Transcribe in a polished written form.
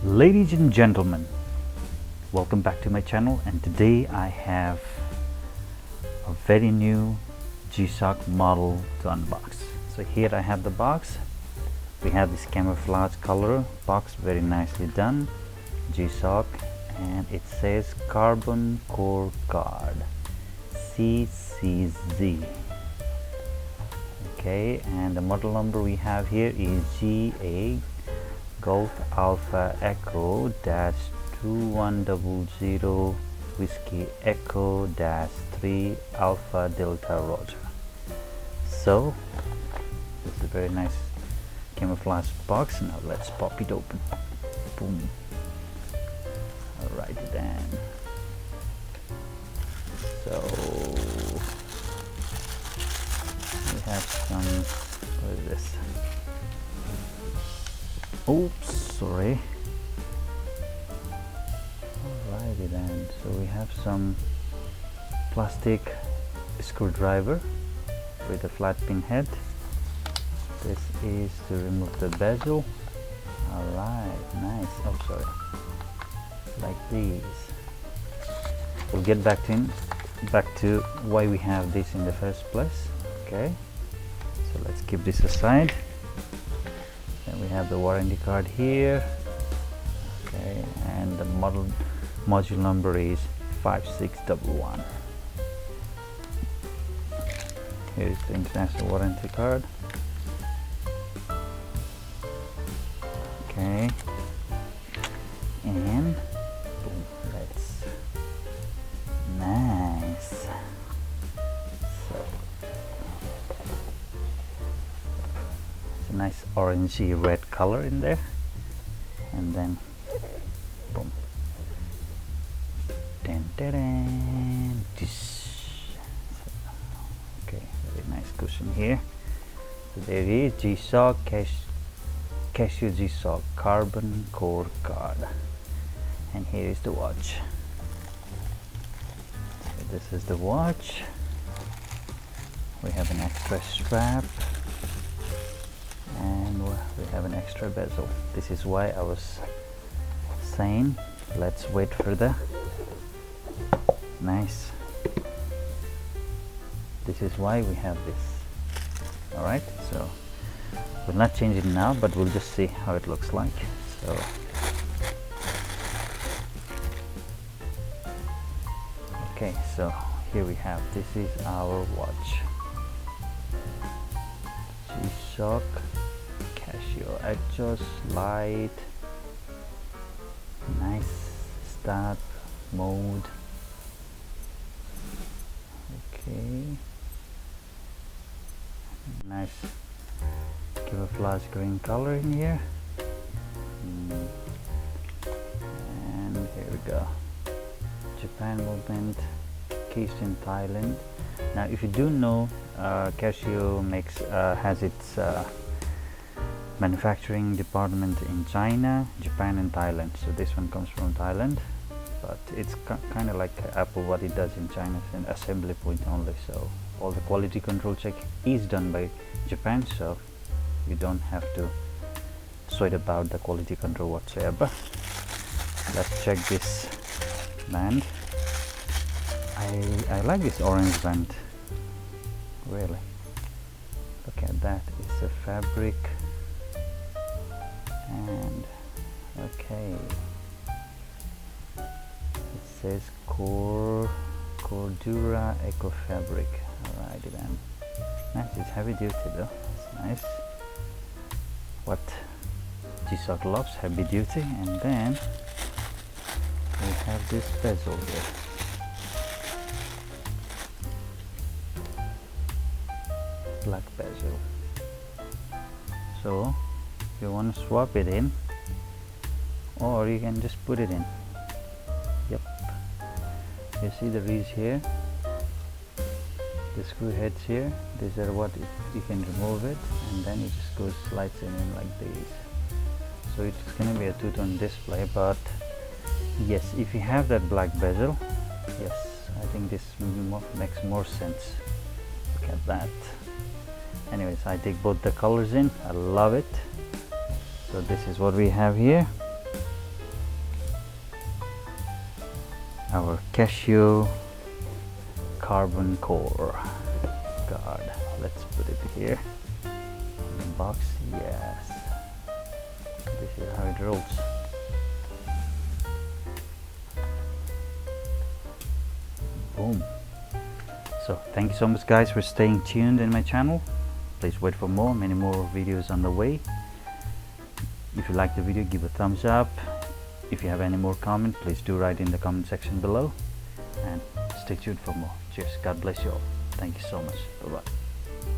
Ladies and gentlemen, welcome back to my channel, and today I have a very new Gshock model to unbox. So here I have the box. We have this camouflage color box, very nicely done, Gshock, and it says carbon core card CCZ. Okay, and the model number we have here is GA Golf Alpha Echo dash 2100 Whiskey Echo dash 3 Alpha Delta Roger. So this is a very nice camouflage box. Now let's pop it open. Boom. Alright then. So we have some, what is this? Oops, sorry. Alrighty then. So we have some plastic screwdriver with a flat pin head. This is to remove the bezel. Alright, nice. Oh, sorry. Like these. We'll get back to why we have this in the first place. Okay. So let's keep this aside. Then we have the warranty card here. Okay, and the module number is 5611. Here's the international warranty card. Okay, and boom, let's, nice. So it's a nice orangey red color in there, and then boom, dun, dun, dun. Okay, very nice cushion here. So there is Gshock Casio Gshock carbon core card, and here is the watch. So this is the watch. We have an extra strap, and we have an extra bezel. This is why I was saying let's wait for the nice. This is why we have this. All right, so we'll not change it now, but we'll just see how it looks like. So okay, so here we have, this is our watch, Gshock Casio adjust light, nice start mode. Okay, nice camouflage green color in here, and here we go. Japan movement, cased in Thailand. Now if you do know, Casio has its manufacturing department in China, Japan and Thailand. So this one comes from Thailand, but it's kind of like Apple. What it does in China is an assembly point only, so all the quality control check is done by Japan, so you don't have to sweat about the quality control whatsoever. Let's check this band. I like this orange band, really. Look at that, it's a fabric, and okay, it says Cordura Eco Fabric. Alright then, nice. It's heavy duty though, it's nice. What Gshock loves, heavy duty. And then we have this bezel here. Black bezel. So if you want to swap it in, or you can just put it in. Yep, you see the reeds here, the screw heads here, these are what you can remove it, and then it just goes, slides in like these. So it's going to be a two-tone display, but yes, if you have that black bezel, yes, I think this makes more sense. Look at that. Anyways, I take both the colors in, I love it. So this is what we have here. our Casio carbon core guard. Let's put it here in the box. Yes, this is how it rolls. Boom. So thank you so much guys for staying tuned in my channel. Please wait for many more videos on the way. If you like the video, give a thumbs up. If you have any more comment, please do write in the comment section below, and stay tuned for more. Cheers. God bless you all. Thank you so much. Bye bye.